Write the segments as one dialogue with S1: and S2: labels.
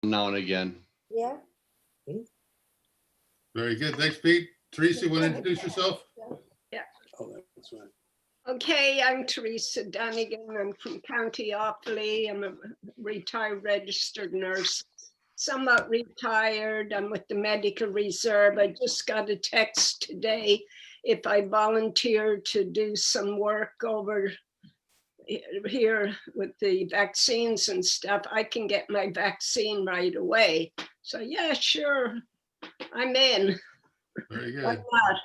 S1: now and again.
S2: Yeah.
S3: Very good. Thanks, Pete. Teresa, you want to introduce yourself?
S4: Oh, that's right.
S5: Okay, I'm Teresa Dunnigan. I'm from County Offaly. I'm a retired registered nurse, somewhat retired. I'm with the Medical Reserve. I just got a text today. If I volunteer to do some work over here with the vaccines and stuff, I can get my vaccine right away. So yeah, sure, I'm in.
S3: Very
S5: Why
S3: good.
S5: not?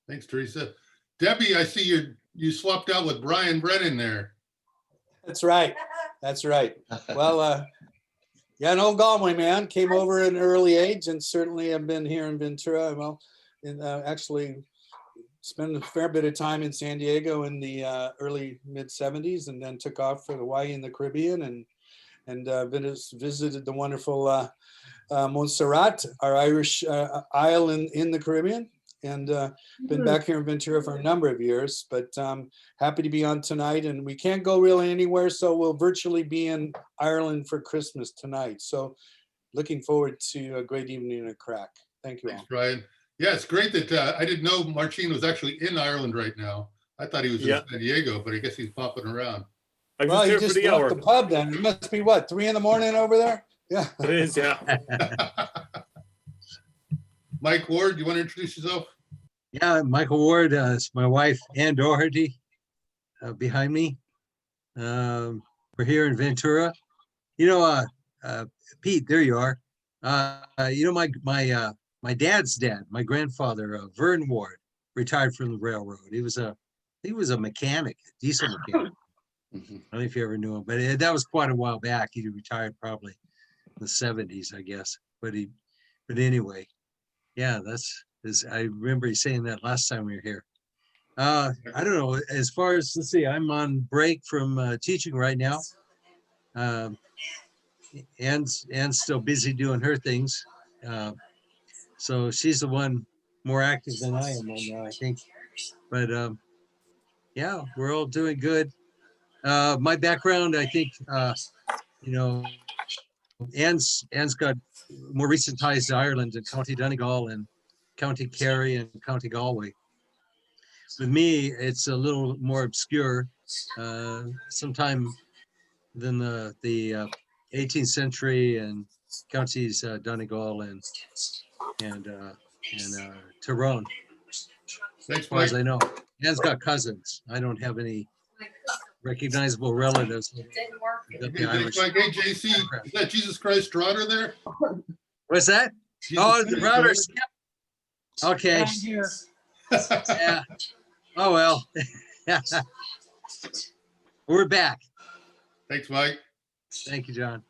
S3: Thanks, Teresa. Debbie, I see you swapped out with Brian Brennan there.
S4: That's right. That's right. Well, yeah, an old Galway man, came over at an early age, and certainly have been here in Ventura. Well, actually spent a fair bit of time in San Diego in the early mid 70s, and then took off for Hawaii and the Caribbean, and visited the wonderful Montserrat, our Irish isle in the Caribbean, and been back here in Ventura for a number of years, but happy to be on tonight. And we can't go really anywhere, so we'll virtually be in Ireland for Christmas tonight. So looking forward to a great evening at Crack. Thank you all.
S3: Thanks, Brian. Yeah, it's great that I didn't know Máirtín was actually in Ireland right now. I thought he was in San Diego, but I guess he's popping around.
S4: Well, you just left the pub then. It must be what, 3 in the morning over there? Yeah.
S6: It is, yeah.
S3: Mike Ward, you want to introduce yourself?
S7: Yeah, Michael Ward, is my wife, Ann Doherty, behind me. We're here in Ventura. You know, Pete, there you are. You know, my dad's dad, my grandfather, Vern Ward, retired from the railroad. He was a mechanic, a diesel mechanic. I don't know if you ever knew him, but that was quite a while back. He retired probably in the 70s, I guess. But anyway, yeah, I remember you saying that last time we were here. I don't know, as far as, let's see, I'm on break from teaching right now. Anne's still busy doing her things. So she's the one more active than I am right now, I think. But yeah, we're all doing good. My background, I think, you know, Anne's got more recent ties to Ireland and County Donegal and County Kerry and County Galway. With me, it's a little more obscure. Sometime than the 18th century and counties Donegal and Tyrone.
S3: Thanks,
S7: as far as
S3: Mike.
S7: I know. Anne's got cousins. I don't have any recognizable relatives.
S3: Thanks, Mike. Hey, JC, is that Jesus Christ router there?
S7: What's that?
S3: Jesus
S7: Oh, the
S3: Christ
S7: router. Okay. Yeah. Oh, well. We're back.
S3: Thanks, Mike.
S7: Thank you, John.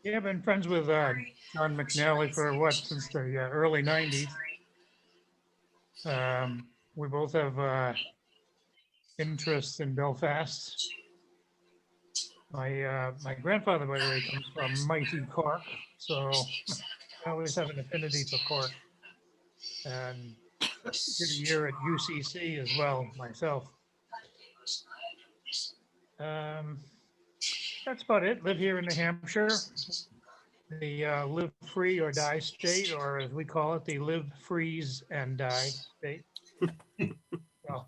S8: Yeah, I've been friends with John McNally for what, since the early 90s. We both have interests in Belfast. My grandfather, by the way, comes from Máirtín, Cork, so I always have an affinity for Cork. And did a year at UCC as well myself. That's about it. Live here in New Hampshire, the live free or die state, or as we call it, the live, freeze, and die state. So,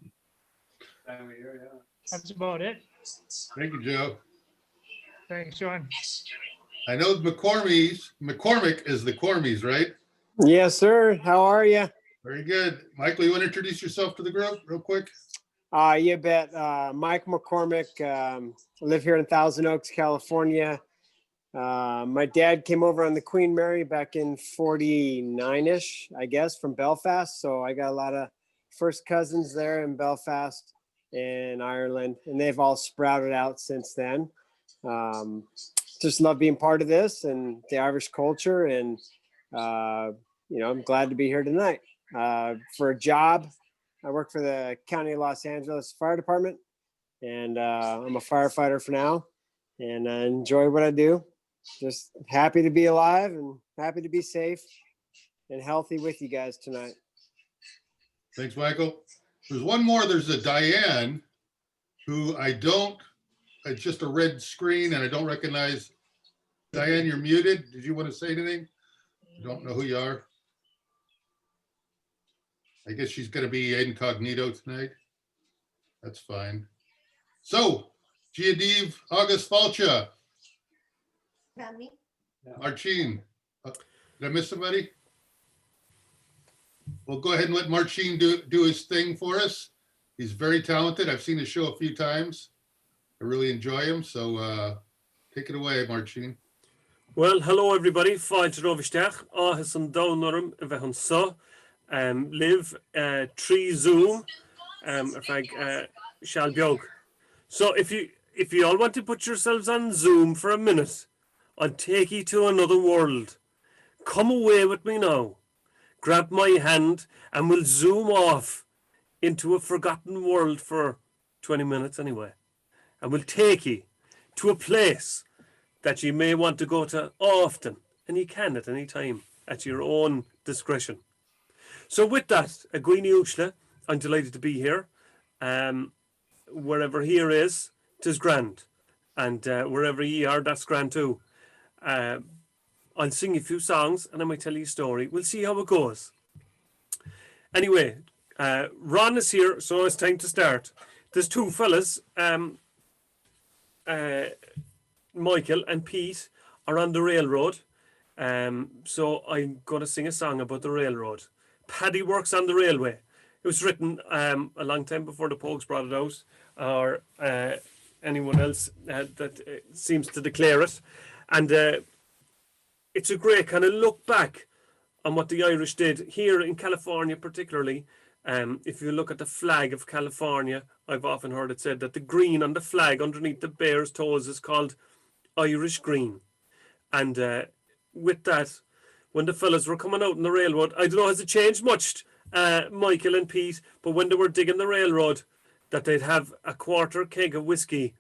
S8: that's about it.
S3: Thank you, Joe.
S8: Thanks, John.
S3: I know McCormick is the Cormies, right?
S9: Yes, sir. How are you?
S3: Very good. Michael, you want to introduce yourself to the group real quick?
S9: You bet. Mike McCormick, live here in Thousand Oaks, California. My dad came over on the Queen Mary back in 49-ish, I guess, from Belfast. So I got a lot of first cousins there in Belfast and Ireland, and they've all sprouted out since then. Just love being part of this and the Irish culture, and you know, I'm glad to be here tonight. For a job, I work for the County of Los Angeles Fire Department, and I'm a firefighter for now, and I enjoy what I do. Just happy to be alive and happy to be safe and healthy with you guys tonight.
S3: Thanks, Michael. There's one more. There's a Diane who it's just a red screen and I don't recognize Diane, you're muted. Did you want to say anything? I don't know who you are. I guess she's going to be incognito tonight. That's fine. So, Giadiv August Falcha. Máirtín. Did I miss somebody? We'll go ahead and let Máirtín do his thing for us. He's very talented. I've seen his show a few times. I really enjoy him. So take it away, Máirtín.
S1: Well, hello everybody. Fáilte rovisteach. Áhas an downorm a bheith an so. Live tree Zoom. Shall biog. So if you all want to put yourselves on Zoom for a minute, I'll take you to another world. Come away with me now. Grab my hand and we'll zoom off into a forgotten world for 20 minutes anyway. And we'll take you to a place that you may want to go to often, and you can at any time at your own discretion. So with that, a Gwini Ushla, I'm delighted to be here. Wherever here is, 'tis grand. And wherever ye are, that's grand too. I'll sing a few songs and I might tell you a story. We'll see how it goes. Anyway, Ron is here, so it's time to start. There's two fellas, Michael and Pete, are on the railroad. So I'm going to sing a song about the railroad. Paddy works on the railway. It was written a long time before the Pogues brought it out, or anyone else that seems to declare it. And it's a great kind of look back on what the Irish did here in California, particularly. If you look at the flag of California, I've often heard it said that the green on the flag underneath the bear's toes is called Irish green. And with that, when the fellas were coming out on the railroad, I don't know, has it changed much, Michael and Pete, but when they were digging the railroad, that they'd have a quarter keg of whiskey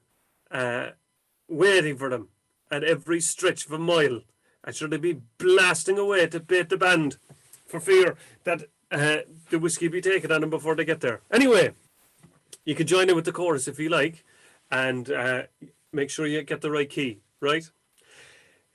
S1: waiting for them at every stretch of a mile. And sure, they'd be blasting away to bait the band for fear that the whiskey be taken on them before they get there. Anyway, you can join in with the chorus if you like, and make sure you get the right key, right?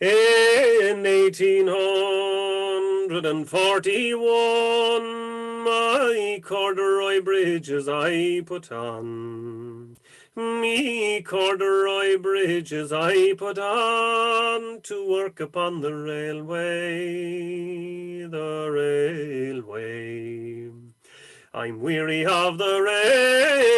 S1: In 1841, my corduroy breeches I put on. Me corduroy breeches I put on to work upon the railway, the railway. I'm weary of the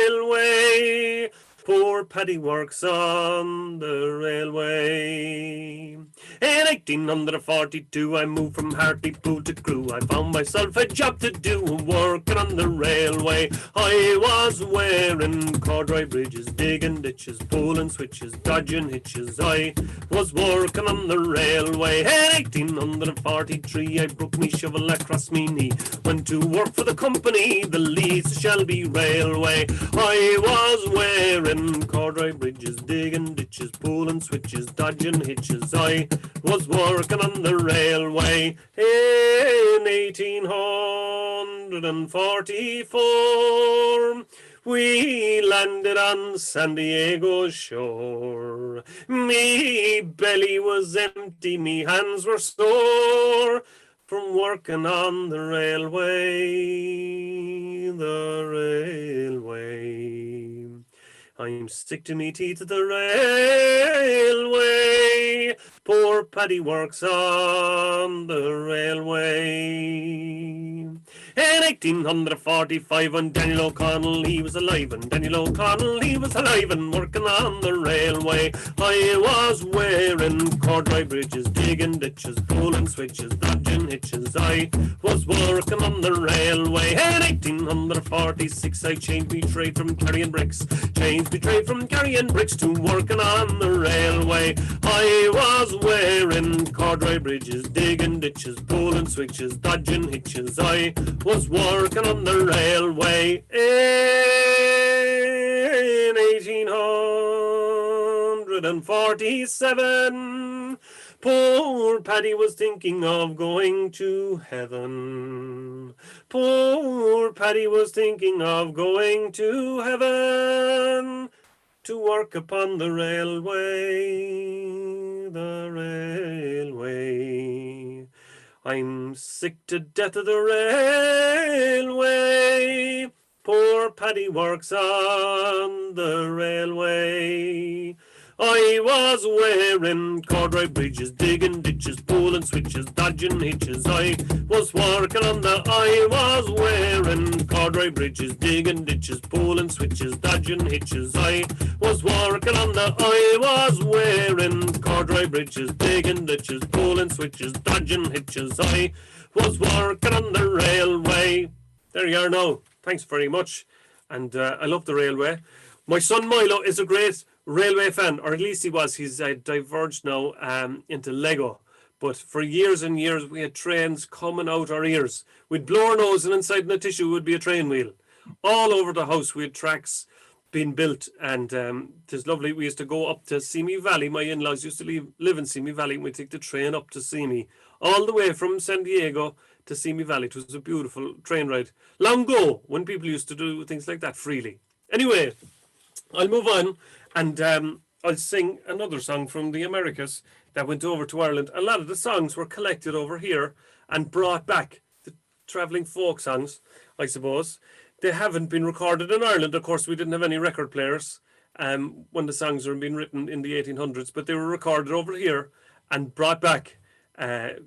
S1: railway. Poor Paddy works on the railway. In 1842, I moved from Hartlepool to Crewe. I found myself a job to do, working on the railway. I was wearing corduroy bridges, digging ditches, pulling switches, dodging hitches. I was working on the railway. In 1843, I broke me shovel across me knee. Went to work for the company, the Leeds Shelby Railway. I was wearing corduroy bridges, digging ditches, pulling switches, dodging hitches. I was working on the railway. In 1844, we landed on San Diego shore. Me belly was empty, me hands were sore from working on the railway, the railway. I'm sick to me teeth of the railway. Poor Paddy works on the railway. In 1845, when Daniel O'Connell, he was alive, and Daniel O'Connell, he was alive and working on the railway. I was wearing corduroy bridges, digging ditches, pulling switches, dodging hitches. I was working on the railway. In 1846, I changed me trade from carrying bricks, changed me trade from carrying bricks to working on the railway. I was wearing corduroy bridges, digging ditches, pulling switches, dodging hitches. I was working on the railway. In 1847, poor Paddy was thinking of going to heaven. Poor Paddy was thinking of going to heaven to work upon the railway, the railway. I'm sick to death of the railway. Poor Paddy works on the railway. I was wearing corduroy bridges, digging ditches, pulling switches, dodging hitches. I was wearing corduroy bridges, digging ditches, pulling switches, dodging hitches. I was wearing corduroy bridges, digging ditches, pulling switches, dodging hitches. I was working on the railway. There you are now. Thanks very much. And I love the railway. My son Milo is a great railway fan, or at least he was. He's diverged now into Lego. But for years and years, we had trains coming out our ears. We'd blow our nose, and inside the tissue would be a train wheel. All over the house, we had tracks being built, and it was lovely. We used to go up to Simi Valley. My in-laws used to live in Simi Valley, and we'd take the train up to Simi, all the way from San Diego to Simi Valley. It was a beautiful train ride. Long ago, when people used to do things like that freely. Anyway, I'll move on, and I'll sing another song from the Americas that went over to Ireland. A lot of the songs were collected over here and brought back, the travelling folk songs, I suppose. They haven't been recorded in Ireland. Of course, we didn't have any record players when the songs were being written in the 1800s, but they were recorded over here and brought back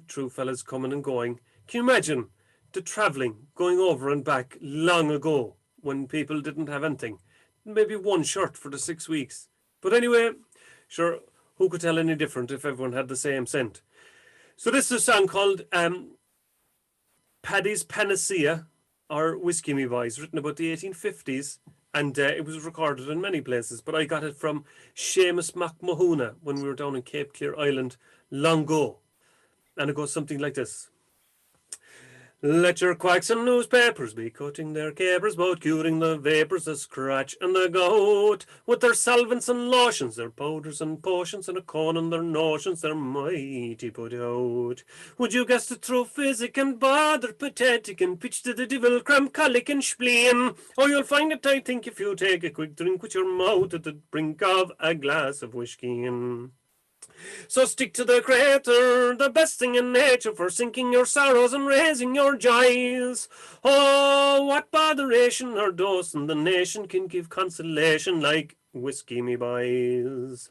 S1: through fellas coming and going. Can you imagine the travelling, going over and back long ago when people didn't have anything? Maybe one shirt for the 6 weeks. But anyway, sure, who could tell any different if everyone had the same scent? So this is a song called Paddy's Panacea, or Whiskey Me Boys, written about the 1850s, and it was recorded in many places, but I got it from Seamus MacMahuna when we were down in Cape Clear Island long ago. And it goes something like this. Let your quacks and newspapers be cutting their capers about curing the vapours, the scratch and the gout. With their solvents and lotions, their powders and potions, and a con on their notions, they're mighty put out. Would you guess that through physic and bother, pathetic and pitch to the devil, cramp, colic and spleen? Oh, you'll find it, I think, if you take a quick drink with your mouth at the brink of a glass of whiskey. So stick to the crater, the best thing in nature, for sinking your sorrows and raising your joys. Oh, what botheration or dosing the nation can give consolation like whiskey, me boys.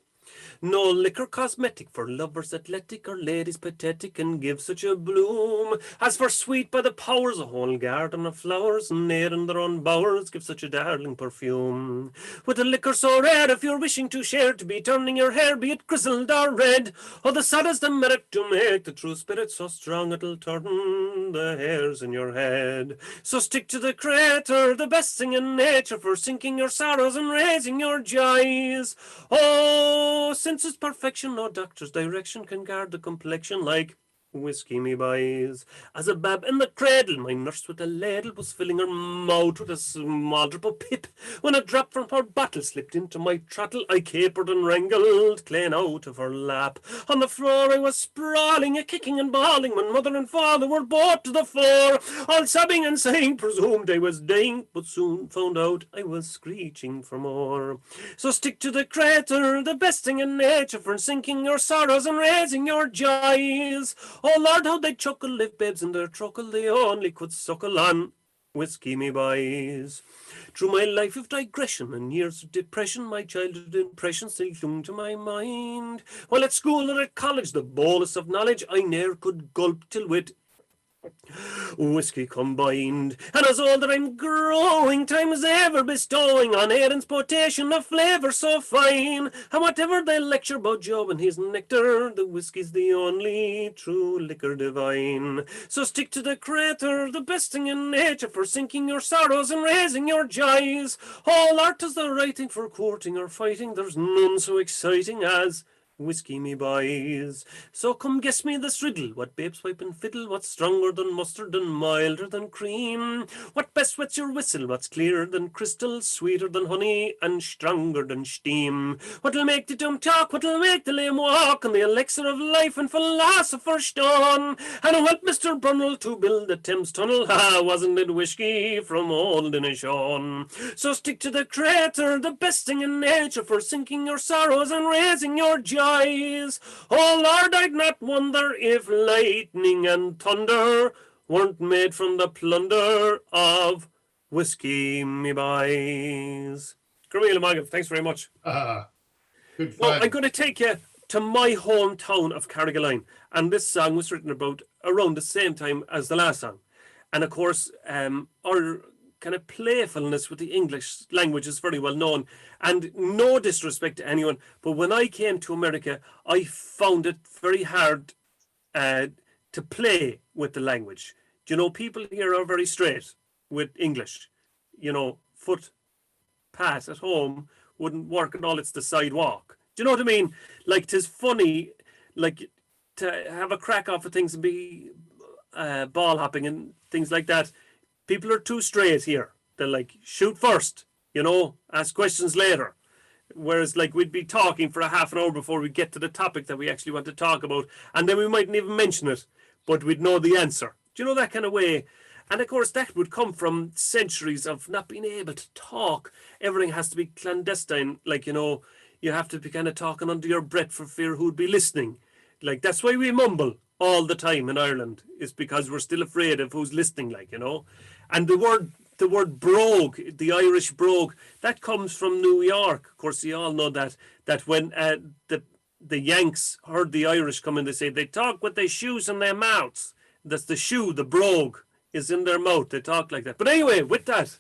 S1: No liquor cosmetic for lovers athletic or ladies pathetic can give such a bloom. As for sweet by the powers, a whole garden of flowers near in their own bowers give such a darling perfume. With a liquor so rare, if you're wishing to share, to be turning your hair, be it grizzled or red, oh, the saddest the merit to make the true spirit so strong it'll turn the hairs in your head. So stick to the crater, the best thing in nature, for sinking your sorrows and raising your joys. Oh, since its perfection, no doctor's direction can guard the complexion like whiskey, me boys. As a bab in the cradle, my nurse with a ladle was filling her mouth with a small drop of pip. When a drop from her bottle slipped into my trottle, I capered and wrangled clean out of her lap. On the floor I was sprawling, a kicking and bawling, when mother and father were brought to the floor, all sobbing and saying presumed I was dying, but soon found out I was screeching for more. So stick to the crater, the best thing in nature, for sinking your sorrows and raising your joys. Oh Lord, how they chuckle if babes in their truckle they only could suckle on whiskey, me boys. Through my life of digression and years of depression, my childhood impressions still clung to my mind. While at school or at college, the bolus of knowledge I ne'er could gulp till with whiskey combined. And as older I'm growing, time is ever bestowing on Aaron's potation of flavour so fine. And whatever they lecture about Joe and his nectar, the whiskey's the only true liquor divine. So stick to the crater, the best thing in nature, for sinking your sorrows and raising your joys. All art is the right thing for courting or fighting, there's none so exciting as whiskey, me boys. So come guess me this riddle, what babes pipe and fiddle, what's stronger than mustard and milder than cream? What best wets your whistle, what's clearer than crystal, sweeter than honey and stronger than steam? What'll make the dumb talk, what'll make the lame walk, and the elixir of life and philosopher's stone? And who helped Mr. Brunel to build the Thames Tunnel? Ah, wasn't it whiskey from old Inishawn? So stick to the crater, the best thing in nature, for sinking your sorrows and raising your joy. skies. Oh Lord, I'd not wonder if lightning and thunder weren't made from the plunder of whiskey, me boys. Grameel Magan, thanks very much.
S3: Good
S1: Now,
S3: fun.
S1: I'm going to take you to my hometown of Carrigaline, and this song was written about around the same time as the last song. And of course, our kind of playfulness with the English language is very well known, and no disrespect to anyone, but when I came to America, I found it very hard to play with the language. Do you know, people here are very straight with English. You know, foot pat at home wouldn't work at all. It's the sidewalk. Do you know what I mean? Like, 'tis funny, like, to have a crack off of things and be ball hopping and things like that. People are too straight here. They're like, shoot first, you know, ask questions later. Whereas, like, we'd be talking for a half an hour before we get to the topic that we actually want to talk about, and then we mightn't even mention it, but we'd know the answer. Do you know, that kind of way? And of course, that would come from centuries of not being able to talk. Everything has to be clandestine. Like, you know, you have to be kind of talking under your breath for fear who'd be listening. Like, that's why we mumble all the time in Ireland, is because we're still afraid of who's listening, like, you know. And the word brogue, the Irish brogue, that comes from New York. Of course, you all know that when the Yanks heard the Irish come in, they say they talk with their shoes in their mouths. That's the shoe, the brogue is in their mouth. They talk like that. But anyway, with that,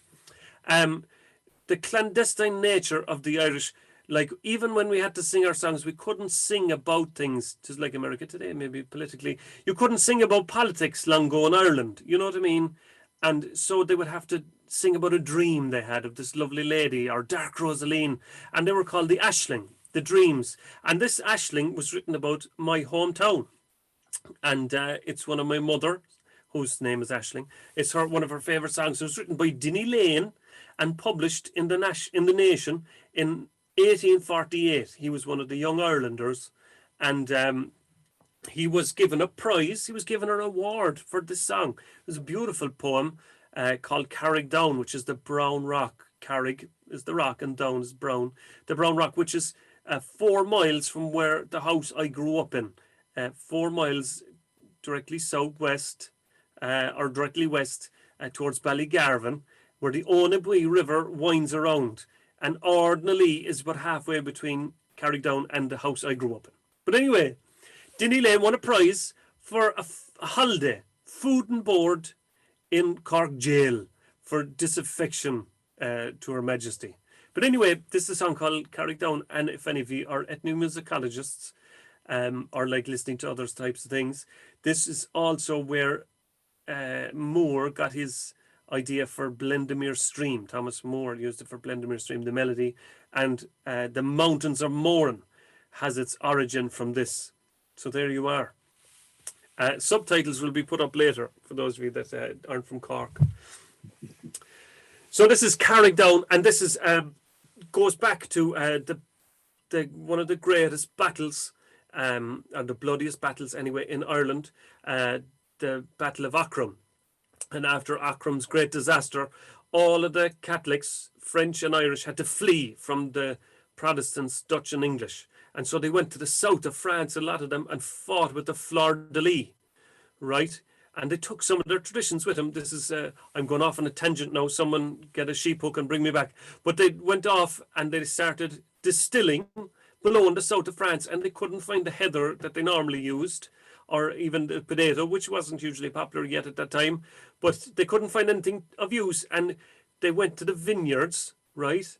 S1: the clandestine nature of the Irish, like, even when we had to sing our songs, we couldn't sing about things, just like America today, maybe politically. You couldn't sing about politics long ago in Ireland. You know what I mean? And so they would have to sing about a dream they had of this lovely lady, or Dark Rosaleen, and they were called the Ashling, the Dreams. And this Ashling was written about my hometown, and it's one of my mother, whose name is Ashling. It's one of her favourite songs. It was written by Dinny Lane and published in the Nation in 1848. He was one of the Young Irelanders, and he was given a prize. He was given an award for this song. It was a beautiful poem called Carrig Down, which is the brown rock. Carrig is the rock and down is brown. The brown rock, which is 4 miles from where the house I grew up in. 4 miles directly southwest or directly west towards Ballygarvan, where the Onabwee River winds around. And Ardnalee is about halfway between Carrickdown and the house I grew up in. But anyway, Dinny Lane won a prize for a holiday, food and board in Cork jail for disaffection to Her Majesty. But anyway, this is a song called Carrickdown, and if any of you are ethnomusicologists or like listening to other types of things, this is also where Moore got his idea for Blendermere Stream. Thomas Moore used it for Blendermere Stream, the melody, and the Mountains of Moran has its origin from this. So there you are. Subtitles will be put up later for those of you that aren't from Cork. So this is Carrickdown, and this is goes back to the one of the greatest battles, and the bloodiest battles anyway in Ireland, the Battle of Aughrim. And after Aughrim's great disaster, all of the Catholics, French and Irish, had to flee from the Protestants, Dutch and English. And so they went to the south of France, a lot of them, and fought with the fleur-de-lis, right? And they took some of their traditions with them. This is, I'm going off on a tangent now. Someone get a sheep hook and bring me back. But they went off and they started distilling below in the south of France, and they couldn't find the heather that they normally used, or even the potato, which wasn't hugely popular yet at that time. But they couldn't find anything of use. And they went to the vineyards, right?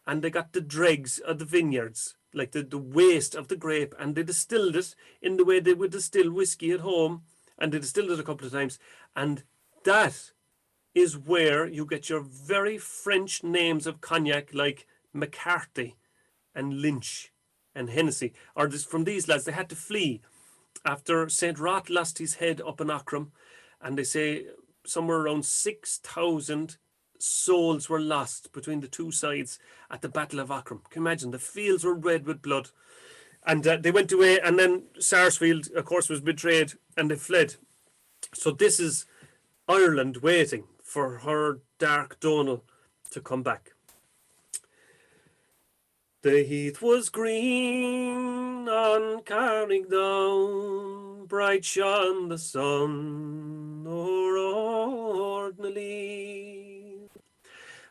S1: And they got the dregs of the vineyards, like the waste of the grape, and they distilled it in the way they would distill whiskey at home, and they distilled it a couple of times. And that is where you get your very French names of cognac, like McCarthy and Lynch and Hennessy. Or this, from these lads, they had to flee after St. Rot lost his head up in Aughrim, and they say somewhere around 6,000 souls were lost between the two sides at the Battle of Aughrim. Can you imagine? The fields were red with blood. And they went away, and then Sarsfield, of course, was betrayed, and they fled. So this is Ireland waiting for her Dark Donal to come back. The heath was green on Carrick down, bright shone the sun o'er Ordinally,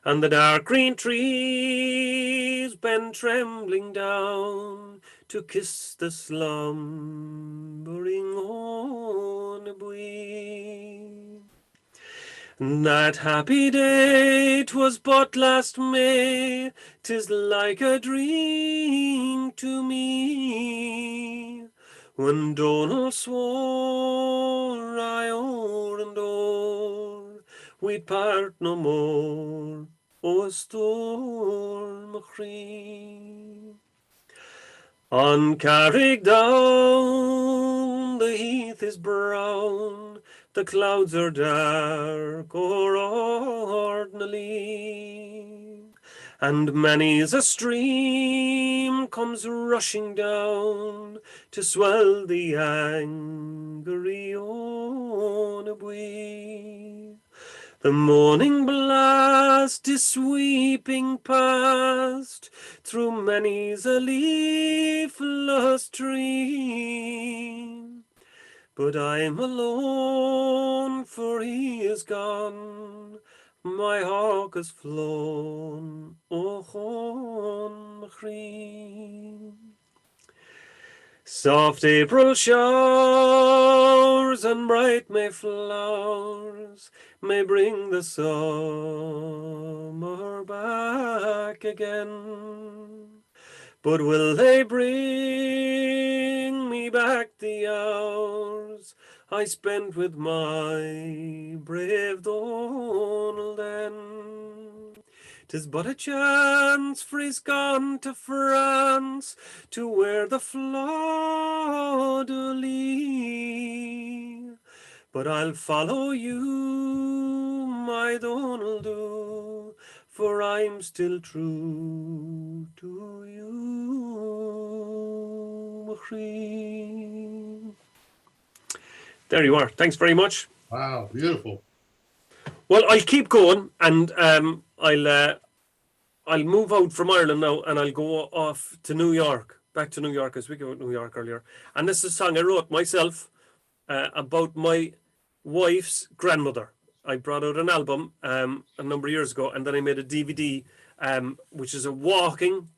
S1: and the dark green trees bent trembling down to kiss the slumbering Onabui. That happy day, 'twas but last May, 'tis like a dream to me, when Donald swore I o'er and o'er we'd part no more o' storm Machree. On Carrick down, the heath is brown, the clouds are dark o'er Ordinally, and many's a stream comes rushing down to swell the angry Onabui. The morning blast is sweeping past through many's a leafless tree, but I'm alone, for he is gone, my hawk has flown, o Hon Machree. Soft April showers and bright May flowers may bring the summer back again, but will they bring me back the hours I spent with my brave Donald then? 'Tis but a chance, for he's gone to France to wear the fleur-de-lis. But I'll follow you, my Donald do, for I'm still true to you, Machree. There you are. Thanks very much.
S3: Wow, beautiful.
S1: Well, I'll keep going, and I'll move out from Ireland now, and I'll go off to New York, back to New York, as we go to New York earlier. And this is a song I wrote myself about my wife's grandmother. I brought out an album a number of years ago, and then I made a DVD, which is a walking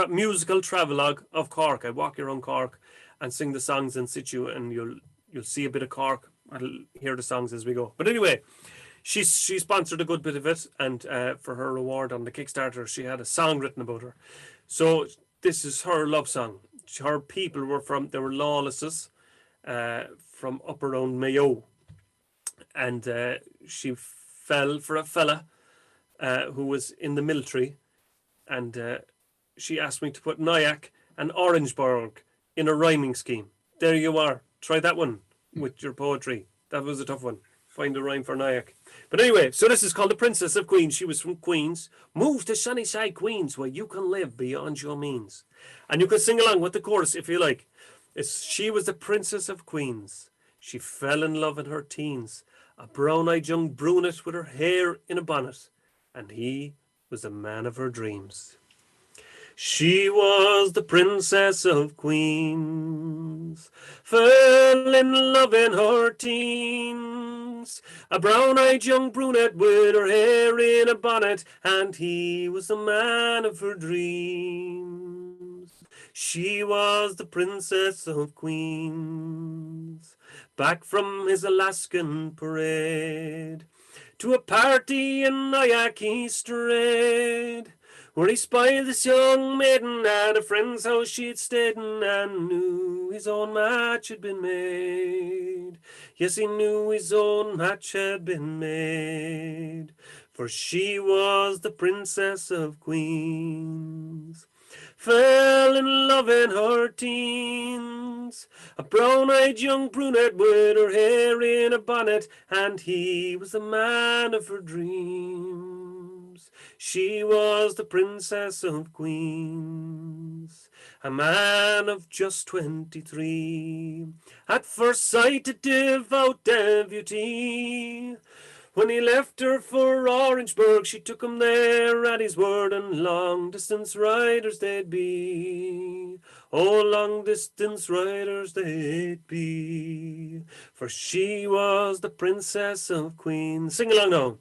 S1: musical travelogue of Cork. I walk around Cork and sing the songs in situ, and you'll see a bit of Cork. I'll hear the songs as we go. But anyway, she sponsored a good bit of it, and for her reward on the Kickstarter, she had a song written about her. So this is her love song. Her people were they were Lawlesses from up around Mayo, and she fell for a fella who was in the military, and she asked me to put Nyack and Orangeburg in a rhyming scheme. There you are. Try that one with your poetry. That was a tough one. Find a rhyme for Nyack. But anyway, so this is called The Princess of Queens. She was from Queens. Move to Sunnyside, Queens, where you can live beyond your means. And you can sing along with the chorus if you like. She was the Princess of Queens. She fell in love in her teens. A brown-eyed young brunette with her hair in a bonnet. And he was the man of her dreams. She was the Princess of Queens, fell in love in her teens. A brown-eyed young brunette with her hair in a bonnet, and he was the man of her dreams. She was the Princess of Queens, back from his Alaskan parade, to a party in Nyack he strayed, where he spied this young maiden at a friend's house she'd stayed in, and knew his own match had been made. Yes, he knew his own match had been made, for she was the Princess of Queens, fell in love in her teens. A brown-eyed young brunette with her hair in a bonnet, and he was the man of her dreams. She was the Princess of Queens, a man of just 23. At first sight a devout devotee, When he left her for Orangeburg, she took him there at his word, and long distance riders they'd be. Oh, long distance riders they'd be. For she was the princess of Queens. Sing along now.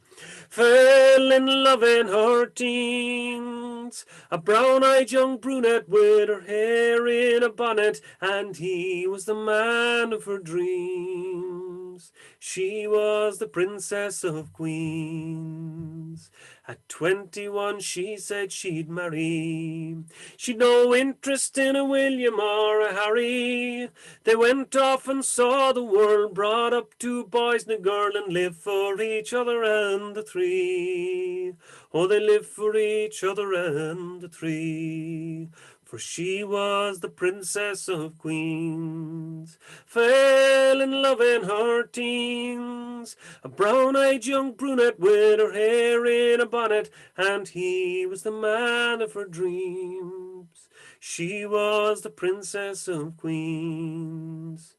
S1: Fell in love in her teens, a brown-eyed young brunette with her hair in a bonnet, and he was the man of her dreams. She was the princess of Queens. At 21 she said she'd marry. She'd no interest in a William or a Harry. They went off and saw the world, brought up 2 boys and a girl, and lived for each other and the 3. Oh, they lived for each other and the 3. For she was the princess of Queens. Fell in love in her teens, a brown-eyed young brunette with her hair in a bonnet, and he was the man of her dreams. She was the princess of Queens.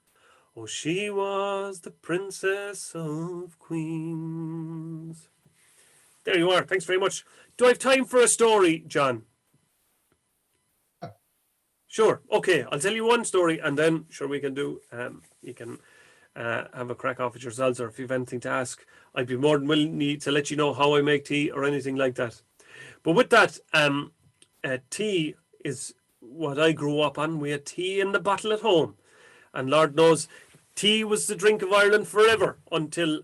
S1: Oh, she was the princess of Queens. There you are. Thanks very much. Do I have time for a story, John? Sure. Okay, I'll tell you one story, and then sure we can do. You can have a crack off at yourselves, or if you have anything to ask, I'd be more than willing to let you know how I make tea or anything like that. But with that, tea is what I grew up on. We had tea in the bottle at home, and Lord knows, tea was the drink of Ireland forever until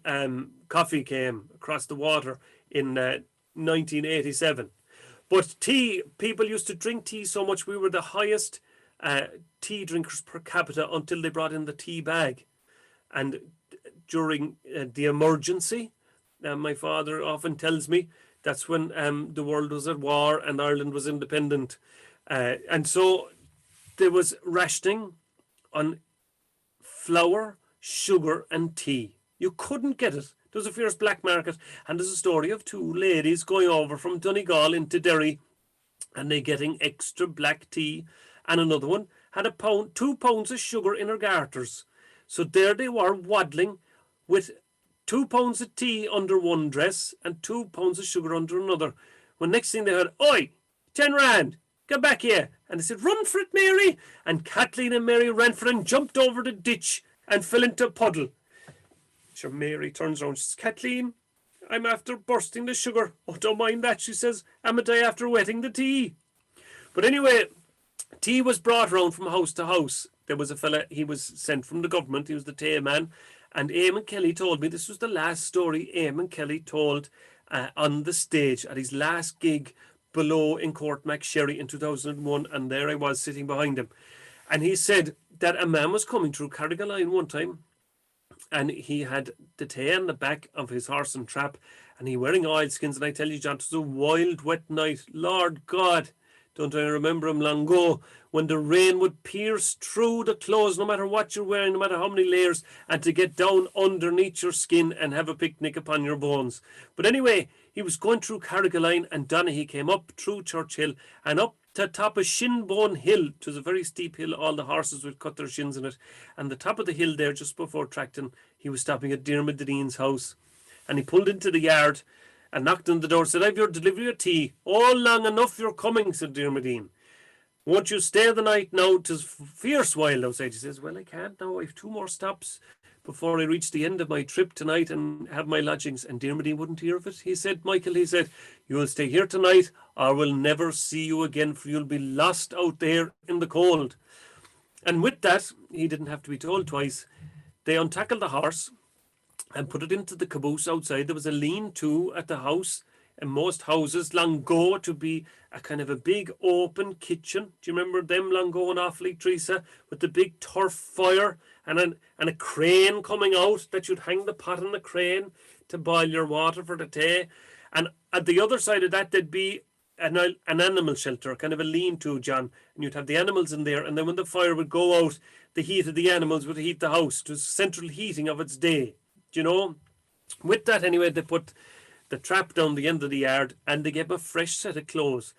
S1: coffee came across the water in 1987. But tea, people used to drink tea so much. We were the highest tea drinkers per capita until they brought in the tea bag. And during the emergency, my father often tells me, that's when the world was at war and Ireland was independent. And so there was rationing on flour, sugar and tea. You couldn't get it. There was a fierce black market, and there's a story of 2 ladies going over from Donegal into Derry, and they getting extra black tea, and another one had 2 pounds of sugar in her garters. So there they were waddling with 2 pounds of tea under one dress and 2 pounds of sugar under another. When next thing they heard, "Oi, 10 rand, get back here." And they said, "Run for it, Mary." And Kathleen and Mary ran for it and jumped over the ditch and fell into a puddle. Sure, Mary turns around, she says, "Kathleen, I'm after bursting the sugar." "Oh, don't mind that," she says. "Am I after wetting the tea?" But anyway, tea was brought around from house to house. There was a fella, he was sent from the government, he was the tea man. And Eamon Kelly told me, this was the last story Eamon Kelly told on the stage at his last gig below in Courtmacsherry in 2001. And there I was sitting behind him. And he said that a man was coming through Carrigaline one time, and he had the tail on the back of his horse and trap, and he wearing oilskins. And I tell you, John, it was a wild, wet night. Lord God, don't I remember him long ago, when the rain would pierce through the clothes, no matter what you're wearing, no matter how many layers, and to get down underneath your skin and have a picnic upon your bones. But anyway, he was going through Carrigaline, and Donaghy came up through Churchill and up to top of Shinbone Hill. It was a very steep hill. All the horses would cut their shins in it. And the top of the hill there, just before Tracton, he was stopping at Diarmid Dean's house. And he pulled into the yard and knocked on the door, said, "I've your delivery of tea." "Oh, long enough you're coming," said Diarmid Dean. "Won't you stay the night now? 'Tis fierce wild outside." He says, "Well, I can't now. I've 2 more stops before I reach the end of my trip tonight and have my lodgings." And Diarmid Dean wouldn't hear of it. He said, "Michael," he said, "you will stay here tonight, or we'll never see you again, for you'll be lost out there in the cold." And with that, he didn't have to be told twice. They untackled the horse and put it into the caboose outside. There was a lean-to at the house. In most houses long ago, to be a kind of a big open kitchen. Do you remember them long ago in Offaly, Teresa, with the big turf fire and a crane coming out that you'd hang the pot on the crane to boil your water for the tea? And at the other side of that, there'd be an animal shelter, kind of a lean-to, John, and you'd have the animals in there. And then when the fire would go out, the heat of the animals would heat the house. It was central heating of its day, do you know? With that, anyway, they put the trap down the end of the yard, and they gave him a fresh set of clothes.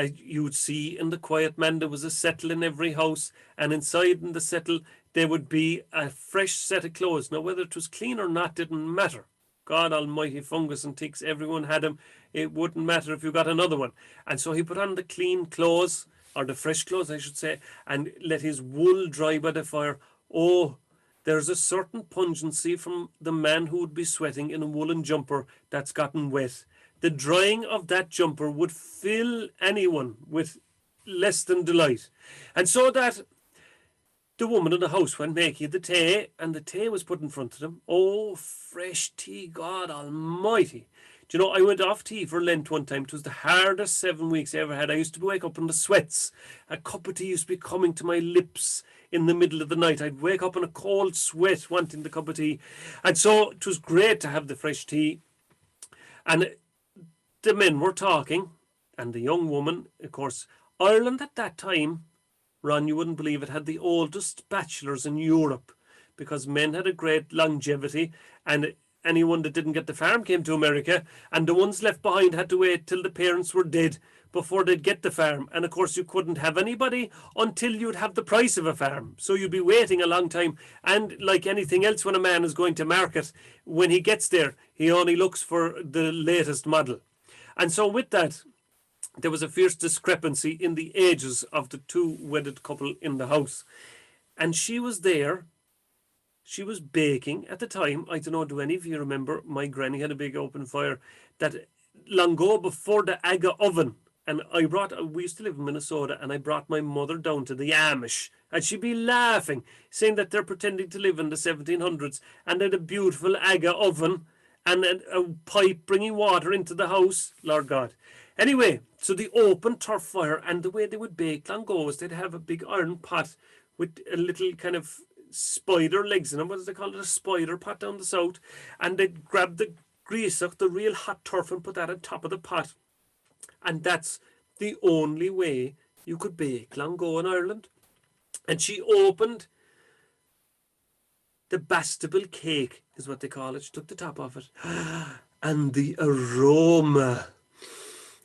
S1: You would see in the Quiet Man there was a settle in every house, and inside in the settle there would be a fresh set of clothes. Now, whether it was clean or not didn't matter. God almighty, fungus and ticks, everyone had them. It wouldn't matter if you got another one. And so he put on the clean clothes, or the fresh clothes, I should say, and let his wool dry by the fire. Oh, there's a certain pungency from the man who would be sweating in a woolen jumper that's gotten wet. The drying of that jumper would fill anyone with less than delight. And so that the woman in the house went making the tea, and the tea was put in front of them. Oh, fresh tea, God almighty. Do you know, I went off tea for Lent one time. It was the hardest 7 weeks I ever had. I used to wake up in the sweats. A cup of tea used to be coming to my lips in the middle of the night. I'd wake up in a cold sweat wanting the cup of tea. And so it was great to have the fresh tea. And the men were talking, and the young woman, of course, Ireland at that time, Ron, you wouldn't believe it, had the oldest bachelors in Europe, because men had a great longevity, and anyone that didn't get the farm came to America, and the ones left behind had to wait till the parents were dead before they'd get the farm. And of course you couldn't have anybody until you'd have the price of a farm, so you'd be waiting a long time. And like anything else, when a man is going to market, when he gets there, he only looks for the latest model. And so with that, there was a fierce discrepancy in the ages of the two wedded couple in the house. And she was there. She was baking at the time. I don't know, do any of you remember? My granny had a big open fire that long ago before the Aga oven. And we used to live in Minnesota, and I brought my mother down to the Amish. And she'd be laughing, saying that they're pretending to live in the 1700s. And they had a beautiful Aga oven and a pipe bringing water into the house. Lord God. Anyway, so the open turf fire, and the way they would bake long ago was they'd have a big iron pot with a little kind of spider legs in them. What do they call it? A spider pot down the south. And they'd grab the grease of the real hot turf and put that on top of the pot. And that's the only way you could bake long ago in Ireland. And she opened the Bastable cake, is what they call it. She took the top off it. And the aroma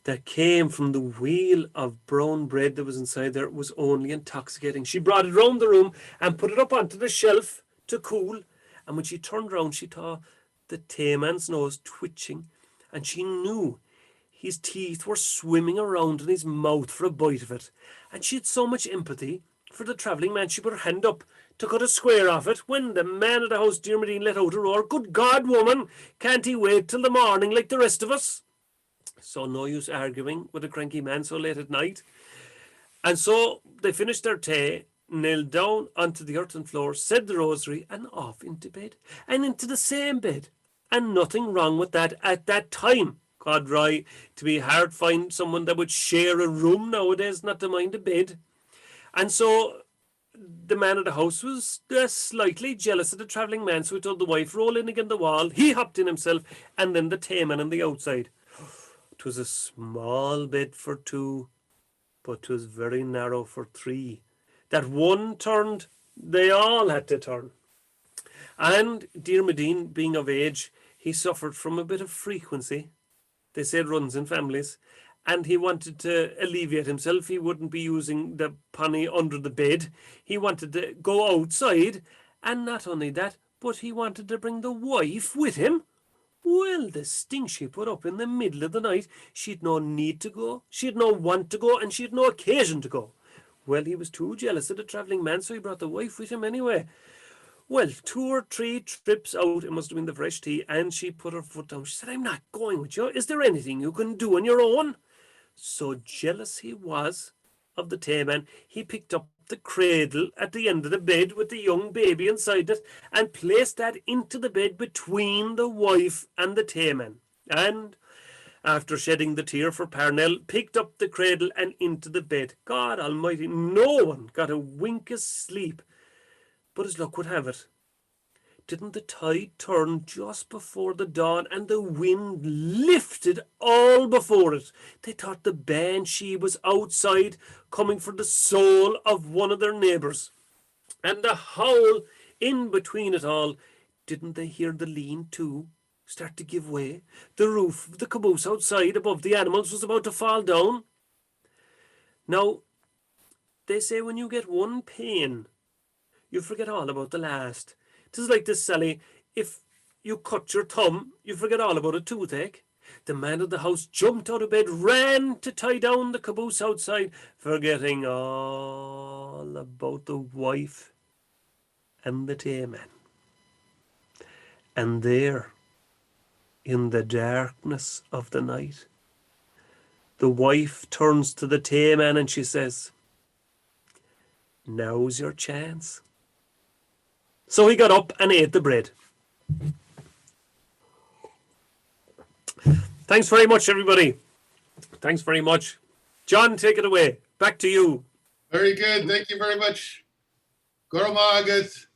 S1: that came from the wheel of brown bread that was inside there was only intoxicating. She brought it round the room and put it up onto the shelf to cool. And when she turned round, she saw the tayman's nose twitching, and she knew his teeth were swimming around in his mouth for a bite of it. And she had so much empathy for the travelling man, she put her hand up to cut a square off it, when the man of the house, Diarmuid, let out a roar. Good God, woman, can't he wait till the morning like the rest of us? So no use arguing with a cranky man so late at night. And so they finished their tea, knelt down onto the earthen floor, said the rosary, and off into bed. And into the same bed. And nothing wrong with that at that time. God, right, to be hard find someone that would share a room nowadays, not to mind a bed. And so the man of the house was slightly jealous of the travelling man, so he told the wife, roll in against the wall. He hopped in himself, and then the tayman on the outside. 'Twas a small bed for two, but 'twas very narrow for three. That one turned, they all had to turn. And Diarmuid, being of age, he suffered from a bit of frequency. They say it runs in families. And he wanted to alleviate himself. He wouldn't be using the punny under the bed. He wanted to go outside. And not only that, but he wanted to bring the wife with him. Well, the stink she put up in the middle of the night. She'd no need to go. She'd no want to go, and she'd no occasion to go. Well, he was too jealous of the travelling man, so he brought the wife with him anyway. Well, 2 or 3 trips out, it must have been the fresh tea, and she put her foot down. She said, I'm not going with you. Is there anything you can do on your own? So jealous he was of the tayman, he picked up the cradle at the end of the bed with the young baby inside it and placed that into the bed between the wife and the tayman. And after shedding the tear for Parnell, picked up the cradle and into the bed. God almighty, no one got a wink of sleep. But as luck would have it, didn't the tide turn just before the dawn, and the wind lifted all before it? They thought the banshee was outside coming for the soul of one of their neighbours. And the howl in between it all, didn't they hear the lean-to start to give way? The roof of the caboose outside above the animals was about to fall down. Now, they say when you get one pain, you forget all about the last. 'Tis like this, Sally. If you cut your thumb, you forget all about a toothache. The man of the house jumped out of bed, ran to tie down the caboose outside, forgetting all about the wife and the Tayman. And there, in the darkness of the night, the wife turns to the Tayman and she says, "Now's your chance." So he got up and ate the bread. Thanks very much, everybody. Thanks very much. John, take it away. Back to you.
S3: Very good. Thank you very much. Goromagat,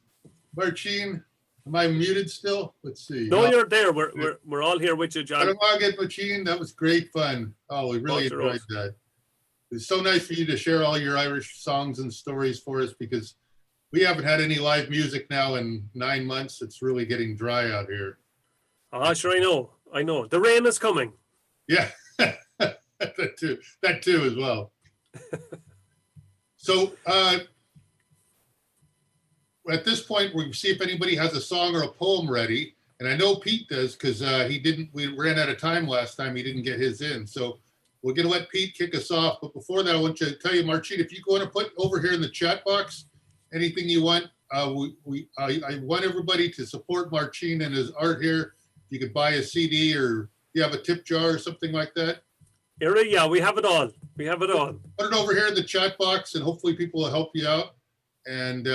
S3: Máirtín. Am I muted still? Let's see.
S1: No, you're there. We're all here with you, John.
S3: Goromagat, Máirtín. That was great fun. Oh, we really
S1: Walter
S3: enjoyed that. It's so nice for you to share all your Irish songs and stories for us, because we haven't had any live music now in 9 months. It's really getting dry out here.
S1: Ah, sure, I know. The rain is coming.
S3: Yeah, that too as well. So at this point, we see if anybody has a song or a poem ready. And I know Pete does, because we ran out of time last time. He didn't get his in. So we're going to let Pete kick us off. But before that, I want to tell you, Máirtín, if you want to put over here in the chat box anything you want, I want everybody to support Máirtín and his art here. You could buy a CD, or you have a tip jar or something like that.
S1: Yeah, we have it all.
S3: Put it over here in the chat box, and hopefully people will help you out. And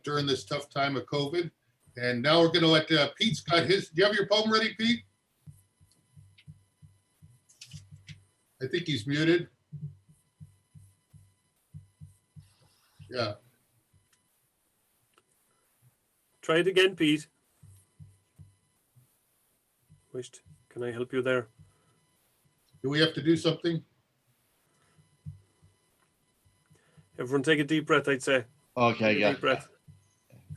S3: during this tough time of COVID. And now we're going to let Pete's got his. Do you have your poem ready, Pete? I think he's muted. Yeah.
S1: Try it again, Pete. Wished. Can I help you there?
S3: Do we have to do something?
S1: Everyone take a deep breath, I'd say.
S2: Okay, yeah.
S1: Deep breath.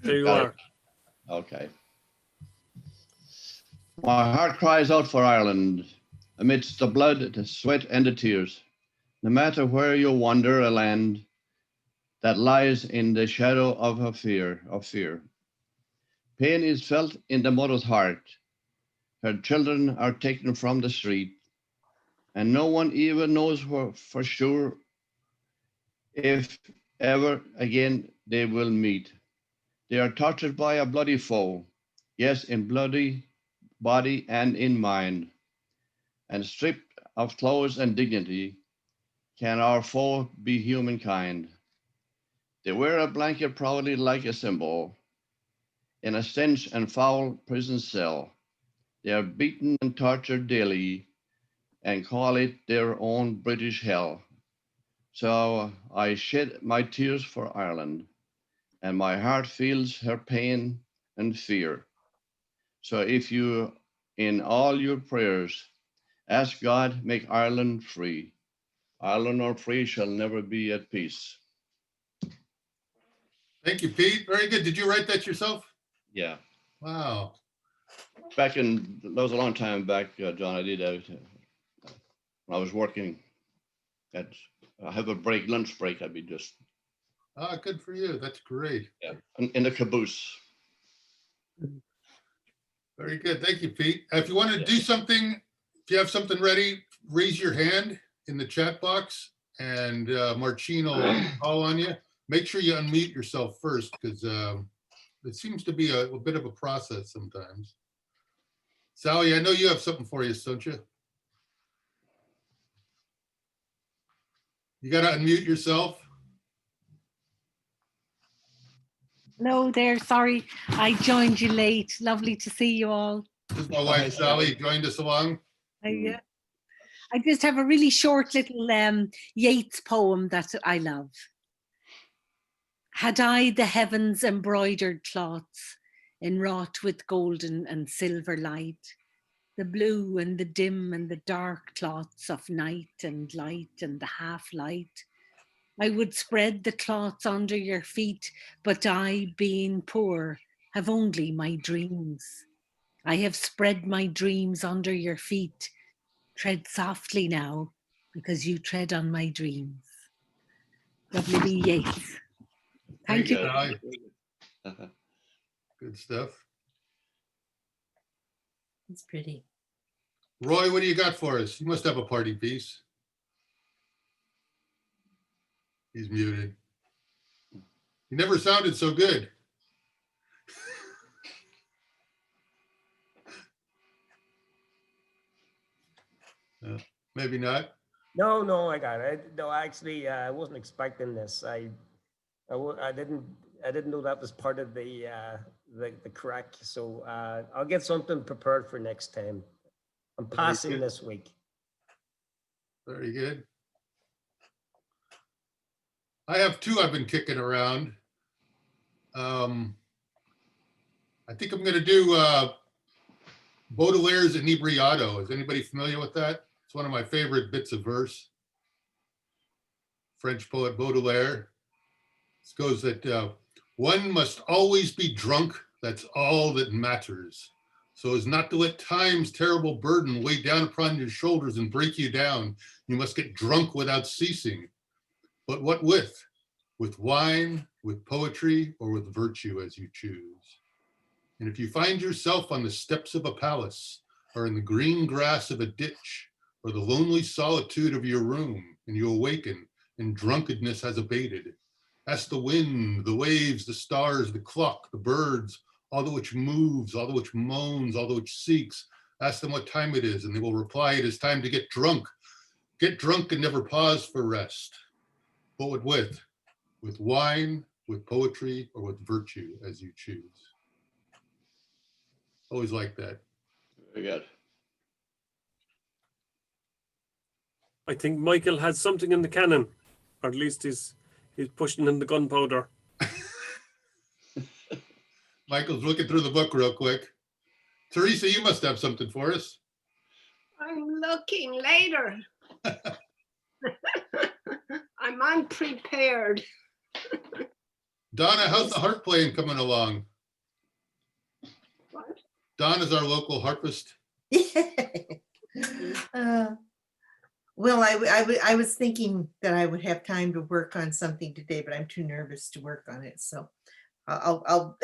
S1: There you
S2: Got
S1: are.
S2: it. Okay. My heart cries out for Ireland amidst the blood, the sweat, and the tears. No matter where you wander, a land that lies in the shadow of fear. Pain is felt in the mother's heart. Her children are taken from the street, and no one even knows for sure if ever again they will meet. They are tortured by a bloody foe, yes, in bloody body and in mind, and stripped of clothes and dignity. Can our foe be humankind? They wear a blanket proudly like a symbol, in a stench and foul prison cell. They are beaten and tortured daily, and call it their own British hell. So I shed my tears for Ireland, and my heart feels her pain and fear. So if you, in all your prayers, ask God, make Ireland free. Ireland or free shall never be at peace.
S3: Thank you, Pete. Very good. Did you write that yourself?
S2: Yeah.
S3: Wow.
S2: That was a long time back, John. I did that when I was working I have a break, lunch break. I'd be just.
S3: Ah, good for you. That's great.
S2: Yeah, in the caboose.
S3: Very good. Thank you, Pete. If you want to do something, if you have something ready, raise your hand in the chat box, and Máirtín will call on you. Make sure you unmute yourself first, because it seems to be a bit of a process sometimes. Sally, I know you have something for us, don't you? You got to unmute yourself.
S6: Hello there. Sorry, I joined you late. Lovely to see you all.
S3: This is my wife, Sally, joined us along.
S6: I just have a really short little Yeats poem that I love. Had I the heavens embroidered cloths, enwrought with golden and silver light, the blue and the dim and the dark cloths of night and light and the half-light, I would spread the cloths under your feet, but I, being poor, have only my dreams. I have spread my dreams under your feet. Tread softly now, because you tread on my dreams. W.B. Yeats. Thank you.
S3: Sally. Good stuff.
S10: It's pretty.
S3: Roy, what do you got for us? You must have a party piece. He's muted. He never sounded so good. Maybe not.
S11: No, I got it. No, actually, I wasn't expecting this. I didn't know that was part of the crack. So I'll get something prepared for next time. I'm passing this week.
S3: Very good. I have two I've been kicking around. I think I'm going to do Baudelaire's Inebriato. Is anybody familiar with that? It's one of my favorite bits of verse. French poet Baudelaire. This goes that one must always be drunk. That's all that matters. So as not to let time's terrible burden weigh down upon your shoulders and break you down, you must get drunk without ceasing. But what with? With wine, with poetry, or with virtue as you choose. And if you find yourself on the steps of a palace, or in the green grass of a ditch, or the lonely solitude of your room, and you awaken and drunkenness has abated, ask the wind, the waves, the stars, the clock, the birds, all the which moves, all the which moans, all the which seeks. Ask them what time it is, and they will reply, it is time to get drunk. Get drunk and never pause for rest. But what with? With wine, with poetry, or with virtue as you choose. Always like that.
S2: Very good.
S1: I think Michael has something in the cannon, or at least he's pushing in the gunpowder.
S3: Michael's looking through the book real quick. Teresa, you must have something for us.
S5: I'm looking later. I'm unprepared.
S3: Donna, how's the harp playing coming along?
S5: What?
S3: Donna's our local harpist.
S10: Well, I was thinking that I would have time to work on something today, but I'm too nervous to work on it. So I'll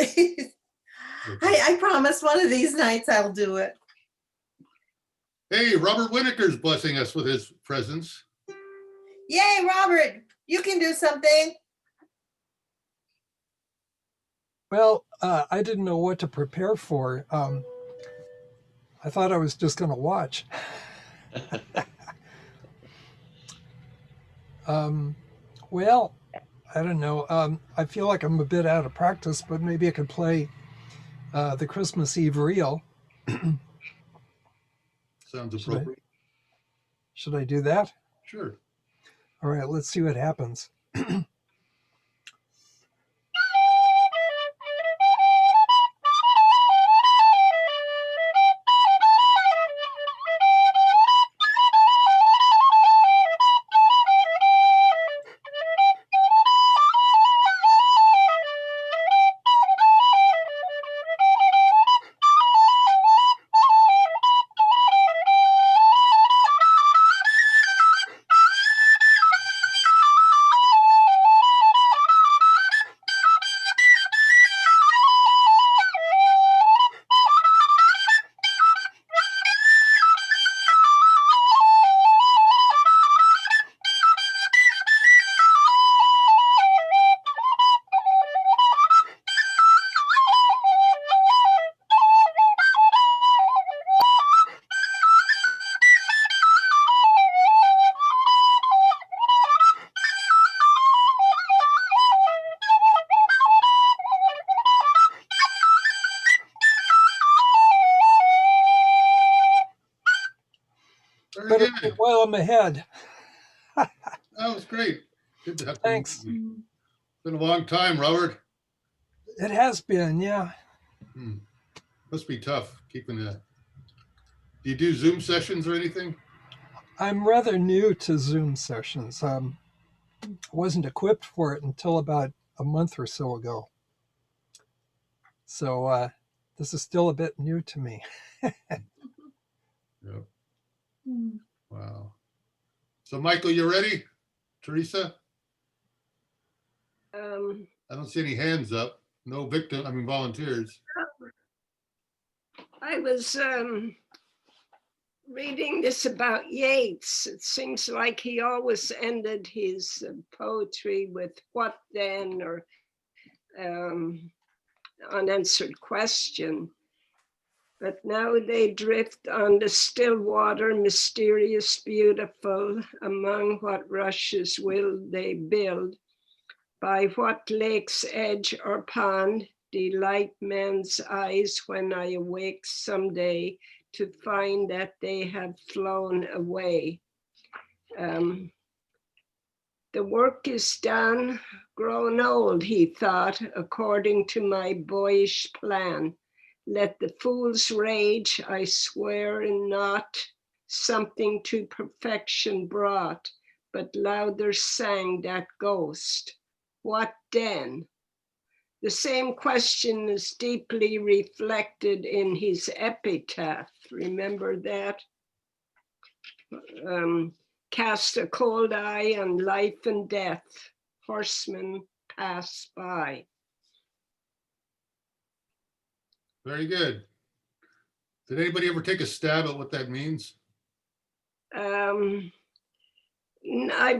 S10: I promise one of these nights I'll do it.
S3: Hey, Robert Winokur's blessing us with his presence.
S10: Yay, Robert, you can do something.
S12: Well, I didn't know what to prepare for. I thought I was just going to watch. Well, I don't know. I feel like I'm a bit out of practice, but maybe I could play the Christmas Eve reel.
S3: Sounds appropriate.
S12: Should I do that?
S3: Sure.
S12: All right, let's see what happens. Better play while I'm ahead.
S3: That was great. Good to have.
S12: Thanks.
S3: It's been a long time, Robert.
S12: It has been, yeah.
S3: Must be tough keeping the. Do you do Zoom sessions or anything?
S12: I'm rather new to Zoom sessions. Wasn't equipped for it until about a month or so ago. So this is still a bit new to me.
S3: Yep. Wow. So, Michael, you ready? Teresa? I don't see any hands up. No volunteers.
S5: I was reading this about Yeats. It seems like he always ended his poetry with "what then" or unanswered question. But now they drift on the still water, mysterious, beautiful. Among what rushes will they build? By what lake's edge or pond delight men's eyes when I awake someday to find that they have flown away? The work is done, grown old, he thought, according to my boyish plan. Let the fools rage, I swear in naught, something to perfection brought, but louder sang that ghost. What then? The same question is deeply reflected in his epitaph. Remember that? Cast a cold eye on life and death, horsemen pass by.
S3: Very good. Did anybody ever take a stab at what that means?
S5: I've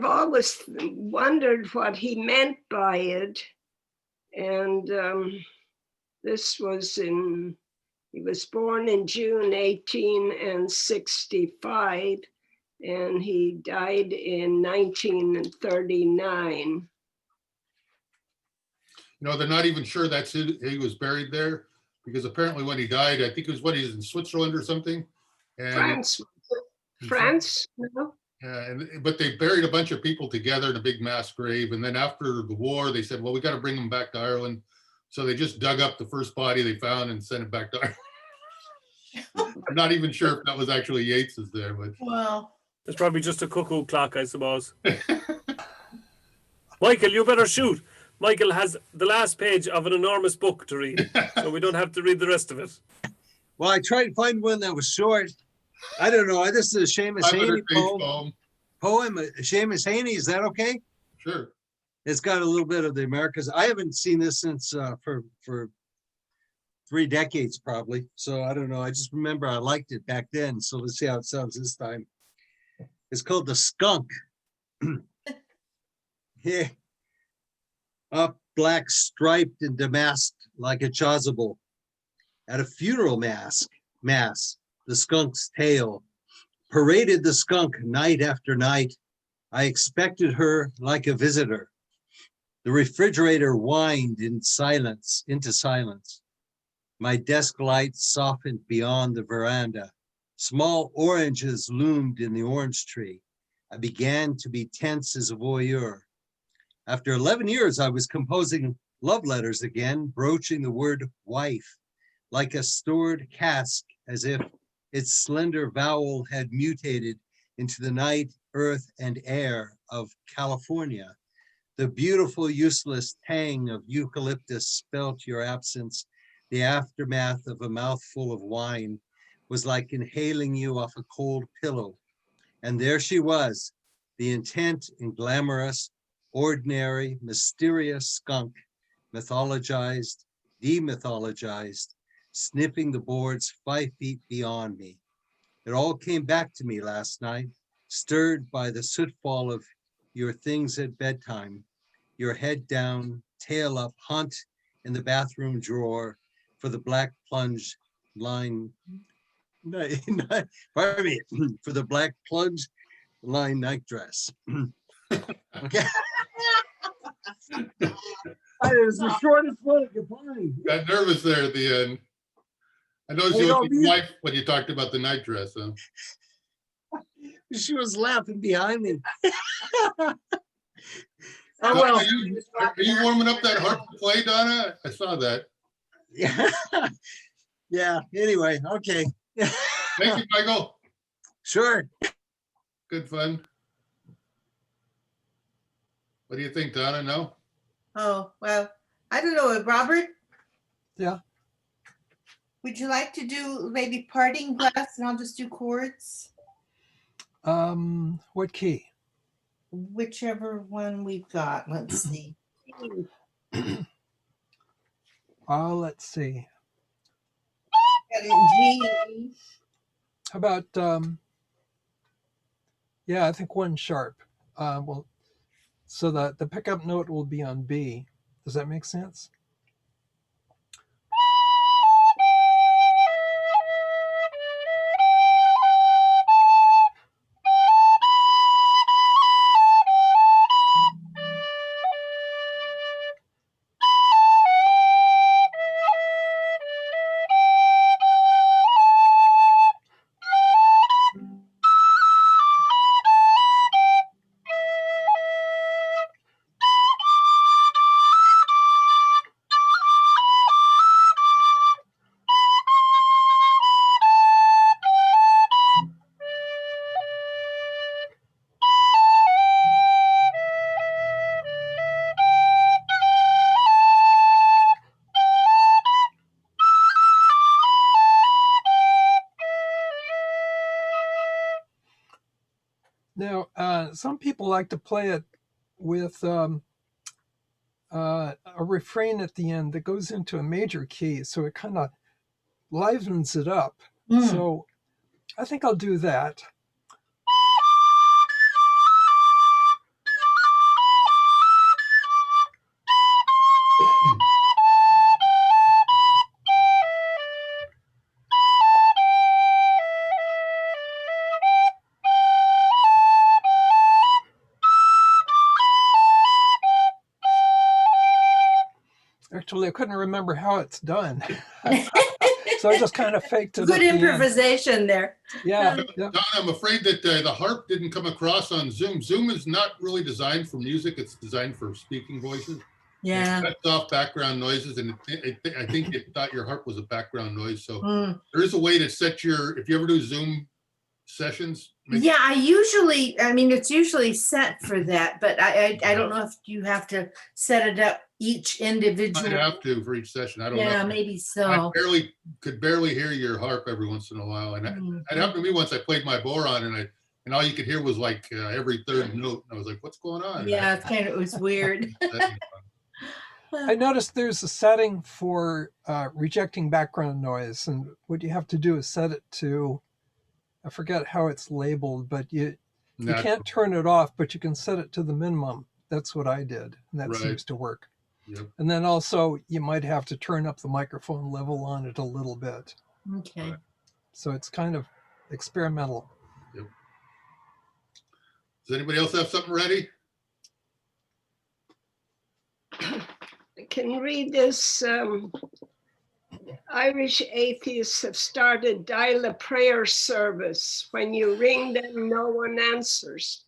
S5: always wondered what he meant by it. And this was he was born in June 1865, and he died in 1939.
S3: They're not even sure that's it. He was buried there, because apparently when he died, I think it was he's in Switzerland or something. And
S5: France, no?
S3: But they buried a bunch of people together in a big mass grave. And then after the war, they said, well, we got to bring them back to Ireland. So they just dug up the first body they found and sent it back to Ireland. I'm not even sure if that was actually Yeats's there, but
S10: Well,
S1: It's probably just a cuckoo clock, I suppose. Michael, you better shoot. Michael has the last page of an enormous book to read, so we don't have to read the rest of it.
S7: Well, I tried to find one that was short. I don't know. This is a Seamus Haney poem. Seamus Haney, is that okay?
S3: Sure.
S7: It's got a little bit of the Americas. I haven't seen this since for 3 decades probably. So I don't know. I just remember I liked it back then. So let's see how it sounds this time. It's called The Skunk. Yeah. Up black striped and damasked like a chasuble. At a funeral mass, the skunk's tail paraded the skunk night after night. I expected her like a visitor. The refrigerator whined into silence. My desk light softened beyond the veranda. Small oranges loomed in the orange tree. I began to be tense as a voyeur. After 11 years, I was composing love letters again, broaching the word wife, like a stored cask, as if its slender vowel had mutated into the night, earth, and air of California. The beautiful, useless tang of eucalyptus spelt your absence. The aftermath of a mouthful of wine was like inhaling you off a cold pillow. And there she was, the intent and glamorous, ordinary, mysterious skunk, mythologized, demythologized, sniffing the boards 5 feet beyond me. It all came back to me last night, stirred by the sootfall of your things at bedtime, your head down, tail up, hunt in the bathroom drawer for the black plunge line, pardon me, for the black plunge line nightdress. Okay. It was the shortest one I could find.
S3: Got nervous there at the end. I noticed you looked at your wife when you talked about the nightdress. Huh?
S7: She was laughing behind me.
S3: Oh, well. Are you warming up that harp to play, Donna? I saw that.
S7: Yeah. Yeah. Anyway, okay.
S3: Thank you, Michael.
S7: Sure.
S3: Good fun. What do you think, Donna? No?
S10: oh, well, I don't know. Robert,
S12: Yeah.
S10: would you like to do maybe parting glass and I'll just do chords?
S12: What key?
S10: Whichever one we've got. Let's see.
S12: Let's see.
S10: G.
S12: How about, yeah, I think one sharp. Well, so the pickup note will be on B. Does that make sense? Now, some people like to play it with a refrain at the end that goes into a major key, so it kind of livens it up. So I think I'll do that. Actually, I couldn't remember how it's done. So I just kind of faked it.
S10: Good improvisation there.
S12: Yeah.
S3: Don, I'm afraid that the harp didn't come across on Zoom. Zoom is not really designed for music. It's designed for speaking voices.
S10: Yeah.
S3: It cuts off background noises, and I think it thought your harp was a background noise. So there is a way to set if you ever do Zoom sessions.
S10: Yeah, I mean, it's usually set for that, but I don't know if you have to set it up each individual.
S3: I have to for each session. I don't know.
S10: Yeah, maybe so.
S3: I could barely hear your harp every once in a while. And it happened to me once. I played my boron and all you could hear was like every third note. And I was like, what's going on?
S10: Yeah, it was weird.
S12: I noticed there's a setting for rejecting background noise. And what you have to do is set it to, I forget how it's labeled, but you can't turn it off, but you can set it to the minimum. That's what I did. And that seems to work.
S3: Yep.
S12: And then also you might have to turn up the microphone level on it a little bit.
S10: Okay.
S12: So it's kind of experimental.
S3: Yep. Does anybody else have something ready?
S5: I can read this. Irish atheists have started dial a prayer service. When you ring them, no one answers.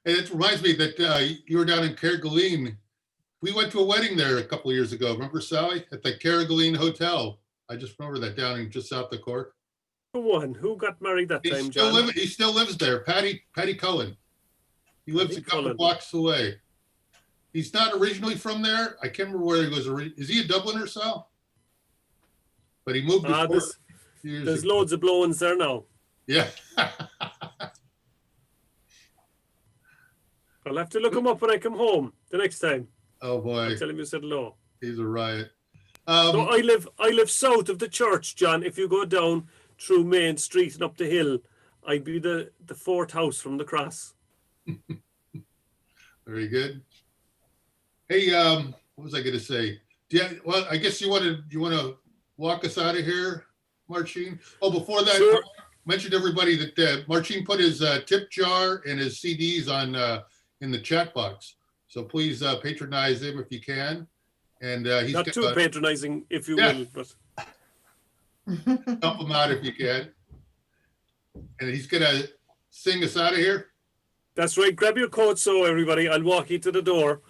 S3: And it reminds me that you were down in Chairde. We went to a wedding there a couple of years ago. Remember, Sally, at the Chairde Hotel? I just remember that down in just south of Cork.
S1: Who got married that time, John?
S3: He still lives there. Patty Cohen. He lives a couple blocks away. He's not originally from there. I can't remember where he was. Is he a Dubliner, Sal? But he moved to Cork.
S1: There's loads of blow-ins there now.
S3: Yeah.
S1: I'll have to look him up when I come home the next time.
S3: Oh boy!
S1: I'll tell him you said hello.
S3: He's a riot.
S1: So I live south of the church, John. If you go down through Main Street and up the hill, I'd be the fourth house from the cross.
S3: Very good. Hey, what was I going to say? Well, I guess you want to walk us out of here, Máirtín. Oh, before that, sure. Mentioned everybody that Máirtín put his tip jar and his CDs on in the chat box. So please patronize him if you can. And he's
S1: not too patronizing, if you will, but
S3: help him out if you can. And he's gonna sing us out of here.
S1: That's right. Grab your coat, so everybody. I'll walk you to the door.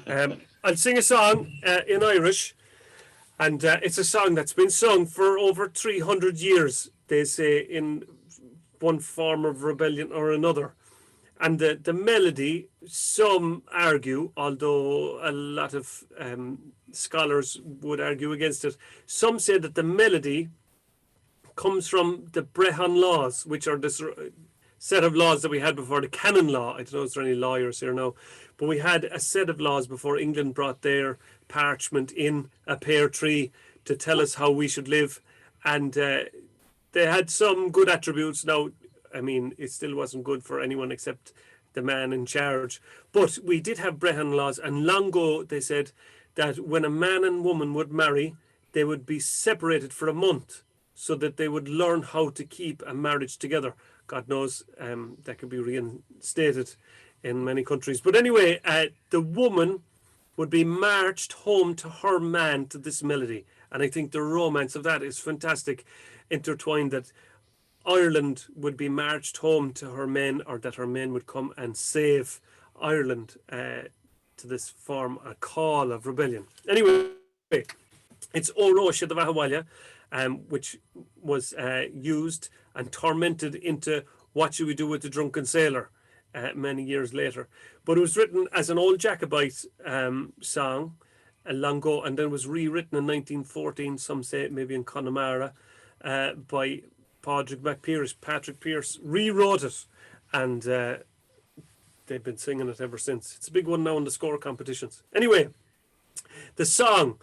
S1: I'll sing a song in Irish, and it's a song that's been sung for over 300 years. They say in one form of rebellion or another. And the melody, some argue, although a lot of scholars would argue against it, some say that the melody comes from the Brehon laws, which are this set of laws that we had before the canon law. I don't know if there are any lawyers here now, but we had a set of laws before England brought their parchment in a pear tree to tell us how we should live. And they had some good attributes. Now, I mean, it still wasn't good for anyone except the man in charge. But we did have Brehon laws, and long ago they said that when a man and woman would marry, they would be separated for a month so that they would learn how to keep a marriage together. God knows that could be reinstated in many countries. But anyway, the woman would be marched home to her man to this melody. And I think the romance of that is fantastic, intertwined, that Ireland would be marched home to her men, or that her men would come and save Ireland to this form a call of rebellion. Anyway, it's O Roisha the Vahawalya, which was used and tormented into What Should We Do with the Drunken Sailor many years later. But it was written as an old Jacobite song long ago, and then was rewritten in 1914, some say maybe in Connemara, by Patrick Pearse rewrote it, and they've been singing it ever since. It's a big one now in the score competitions. Anyway, the song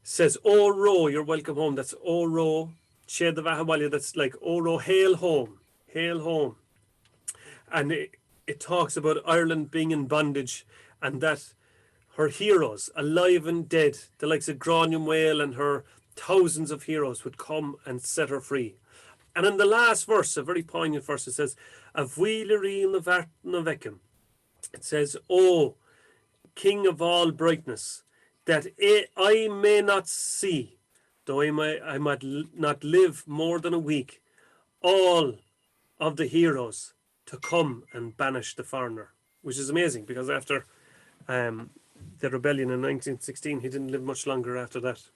S1: says, "O Ro, you're welcome home." That's O Ro, Chairde Gael. That's like O Ro, hail home, hail home. And it talks about Ireland being in bondage, and that her heroes, alive and dead, the likes of Grania Whale and her thousands of heroes, would come and set her free. And in the last verse, a very poignant verse, it says, "Avhuileri na vart na vecum." It says, "O King of all brightness, that I may not see, though I might not live more than a week, all of the heroes to come and banish the foreigner," which is amazing, because after the rebellion in 1916, he didn't live much longer after that.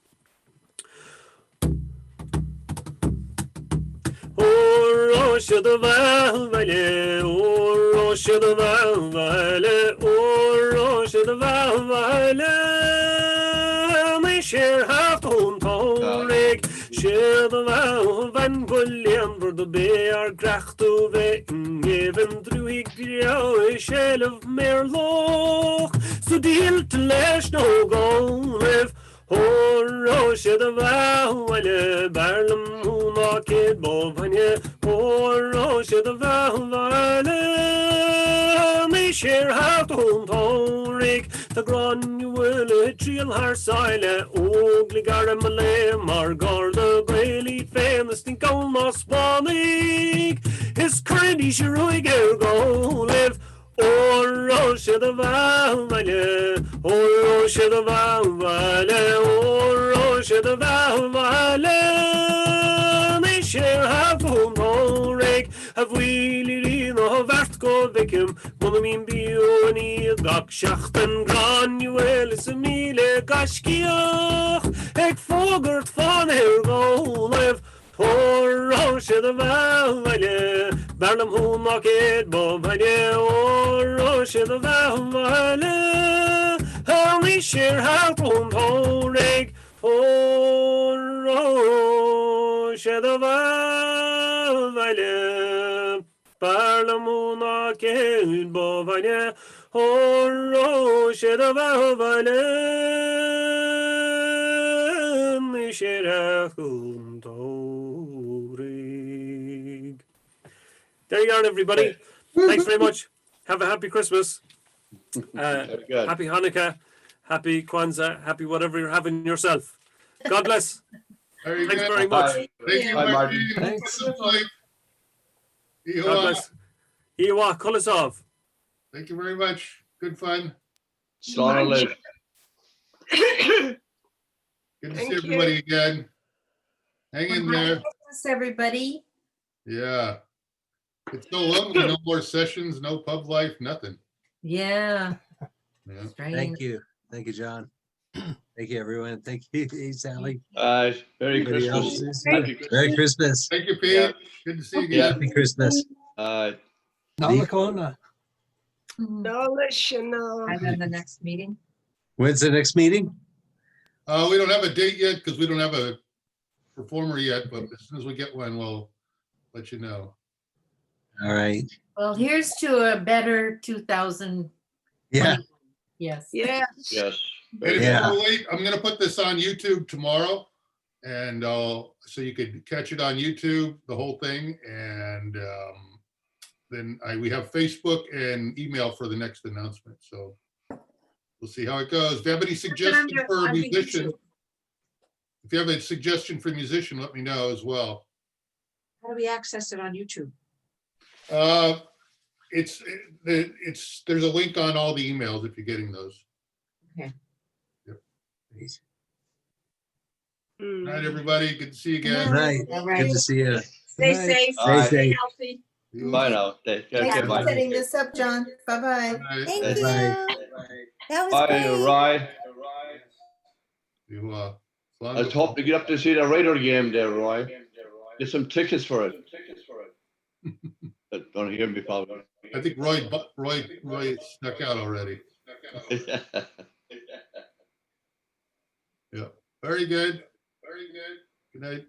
S1: O Roisha the Vahawalya, O Roisha the Vahawalya, O Roisha the Vahawalya, my share half on Torig, share the Vahu van Bullian, for the bear gracht to Vein, even through a shell of Merloch, so deal to lash no go live. O Roisha the Vahawalya, Barlam who knock it bovanya. O Roisha the Vahawalya, me share half on Torig, the Granuel Trial Harsila, O Gligara Malay, Margar the Bailey, famous think almost Bonnig, his current Shiroi go live. O Roisha the Vahawalya, O Roisha the Vahawalya, O Roisha the Vahawalya, me share half on Torig, have we no vart go vicum, Monamin Bioni, Gakshach and Granuel, Semile Gashkiach, Ek Fogert von her go live. O Roisha the Vahawalya, Barnum who knock it bovanya. O Roisha the Vahawalya, how we share half on Torig. O Roisha the Vahawalya, Barnum who knock it bovanya. O Roisha the Vahawalya, we share half on Torig. There you are, everybody. Thanks very much. Have a happy Christmas.
S2: Very good.
S1: Happy Hanukkah. Happy Kwanzaa. Happy whatever you're having yourself. God bless.
S3: Very
S1: Thanks
S3: good.
S1: very much.
S3: Thank you,
S2: Bye,
S3: Martin.
S2: Martin.
S12: Thanks.
S1: God bless. Iwa Kulisov.
S3: Thank you very much. Good fun.
S2: Slaughter live.
S3: Good to
S5: Thank
S3: see
S5: you.
S3: everybody again. Hang in there.
S10: Christmas, everybody.
S3: Yeah. It's so lonely. No more sessions, no pub life, nothing.
S10: Yeah.
S3: Yeah.
S10: Strange.
S7: Thank you. Thank you, John. Thank you, everyone. Thank you, Sally.
S2: Merry
S7: Everybody
S2: Christmas.
S7: else.
S2: Happy Christmas.
S7: Merry Christmas.
S3: Thank you, Pete.
S2: Yeah.
S3: Good to see you
S2: Yeah.
S3: again.
S7: Happy Christmas.
S12: Nalakona.
S5: Nalishana.
S10: And then the next meeting.
S7: When's the next meeting?
S3: We don't have a date yet because we don't have a performer yet, but as soon as we get one, we'll let you know.
S7: All right.
S10: Well, here's to a better 2000.
S7: Yeah.
S10: Yes.
S5: Yeah.
S2: Yes.
S3: And if
S7: Yeah.
S3: you're late, I'm gonna put this on YouTube tomorrow. And so you could catch it on YouTube, the whole thing. And then we have Facebook and email for the next announcement. So we'll see how it goes. If you have any suggestions for a musician, if you have a suggestion for a musician, let me know as well.
S13: How do we access it on YouTube?
S3: There's a link on all the emails if you're getting those.
S13: Okay.
S3: Yep.
S5: Mm.
S3: All right, everybody. Good to see you again.
S7: Good night.
S13: All right.
S7: Good to see you.
S13: Stay
S12: Night.
S13: safe,
S2: All right.
S13: stay healthy.
S2: Bye now. Take care.
S10: Thanks for
S2: Bye.
S10: setting this up, John. Bye-bye.
S3: Bye.
S10: Thank
S2: Bye.
S10: you. That was
S2: Bye,
S10: great.
S2: Roy.
S3: You,
S2: I was hoping to get up to see the Raider game there, Roy. Get some tickets for it. Don't hear me, probably.
S3: I think Roy snuck out already. Yeah. Very good. Very good. Good night.